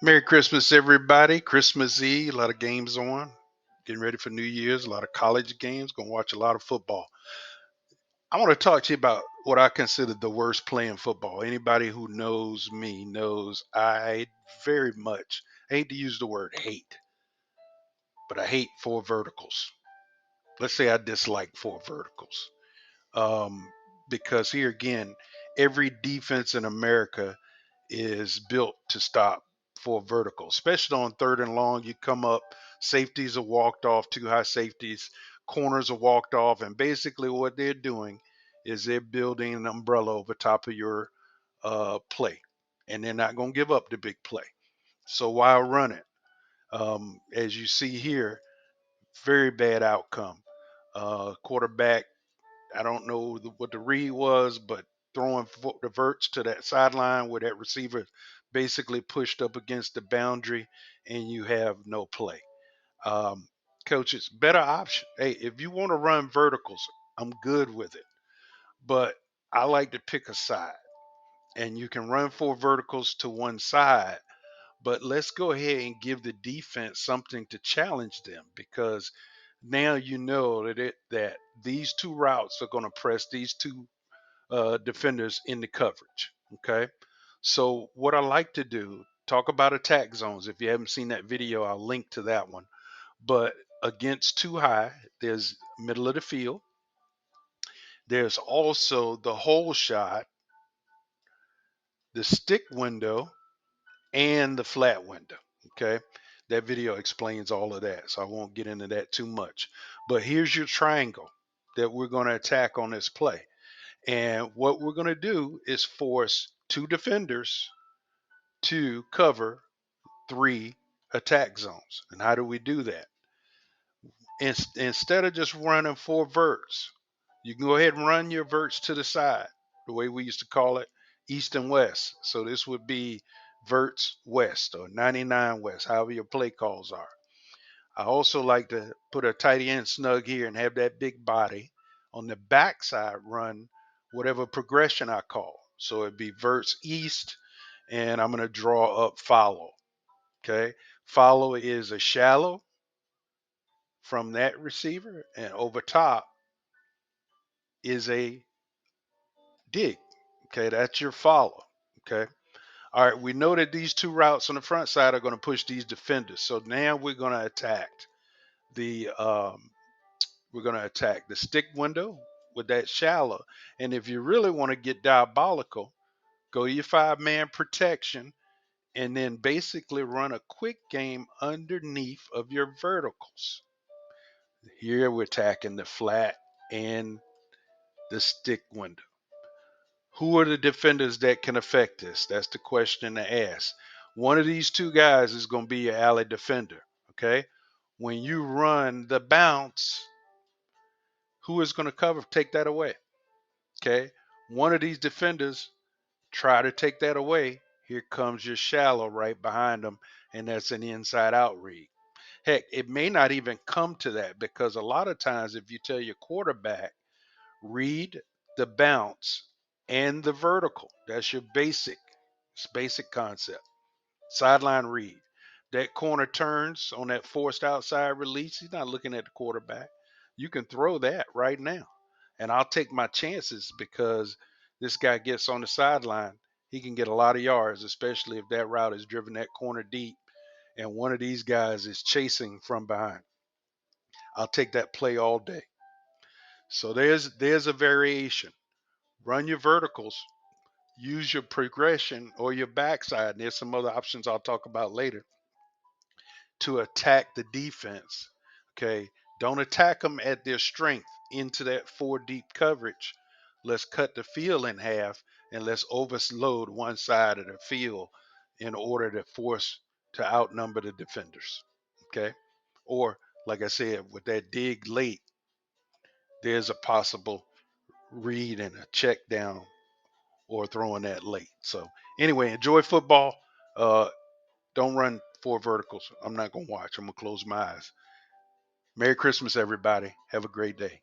Merry Christmas, everybody. Christmas Eve, a lot of games on. Getting ready for New Year's, a lot of college games. Going to watch a lot of football. I want to talk to you about what I consider the worst play in football. Anybody who knows me knows I very much, I hate to use the word hate, but I hate four verticals. Let's say I dislike four verticals. Um, because here again, every defense in America is built to stop for vertical, especially on third and long. You come up, safeties are walked off, two high safeties, corners are walked off, and basically what they're doing is they're building an umbrella over top of your play, and they're not going to give up the big play. So why run it? As you see here, very bad outcome. Quarterback, I don't know what the read was, but throwing the verts to that sideline where that receiver basically pushed up against the boundary and you have no play. Um, Coaches, better option. Hey, if you want to run verticals, I'm good with it. But I like to pick a side. And you can run four verticals to one side, but let's go ahead and give the defense something to challenge them because now you know that these two routes are going to press these two defenders in the coverage. Okay. So, what I like to do, talk about attack zones. If you haven't seen that video, I'll link to that one. But against too high, there's middle of the field. There's also the hole shot, the stick window, and the flat window. Okay. That video explains all of that. So I won't get into that too much. But here's your triangle that we're going to attack on this play. And what we're going to do is force two defenders to cover three attack zones. And how do we do that? Instead of just running four verts, you can go ahead and run your verts to the side, the way we used to call it, east and west. So this would be verts west or 99 west, however your play calls are. I also like to put a tight end snug here and have that big body on the backside run whatever progression I call. So it'd be verts east, and I'm going to draw up follow. Okay. Follow is a shallow from that receiver, and over top is a dig. Okay. That's your follow. Okay. All right. We know that these two routes on the front side are going to push these defenders. So now we're going to attack the stick window with that shallow. And if you really want to get diabolical, go to your 5-man protection and then basically run a quick game underneath of your verticals. Here we're attacking the flat and the stick window. Who are the defenders that can affect this? That's the question to ask. One of these two guys is going to be your alley defender. Okay. When you run the bounce, who is going to cover? Take that away. Okay. One of these defenders try to take that away. Here comes your shallow right behind them, and that's an inside out read. Heck, it may not even come to that because a lot of times if you tell your quarterback, read the bounce and the vertical, that's your basic concept. Sideline read. That corner turns on that forced outside release. He's not looking at the quarterback. You can throw that right now. And I'll take my chances because this guy gets on the sideline. He can get a lot of yards, especially if that route is driven that corner deep and one of these guys is chasing from behind. I'll take that play all day. So there's a variation. Run your verticals, use your progression or your backside. And there's some other options I'll talk about later to attack the defense. Okay. Don't attack them at their strength into that four deep coverage. Let's cut the field in half and let's overload one side of the field in order to force to outnumber the defenders. Okay. Or, like I said, with that dig late, there's a possible read and a check down or throwing that late. So, anyway, enjoy football. Uh, don't run four verticals. I'm not going to watch. I'm going to close my eyes. Merry Christmas, everybody. Have a great day.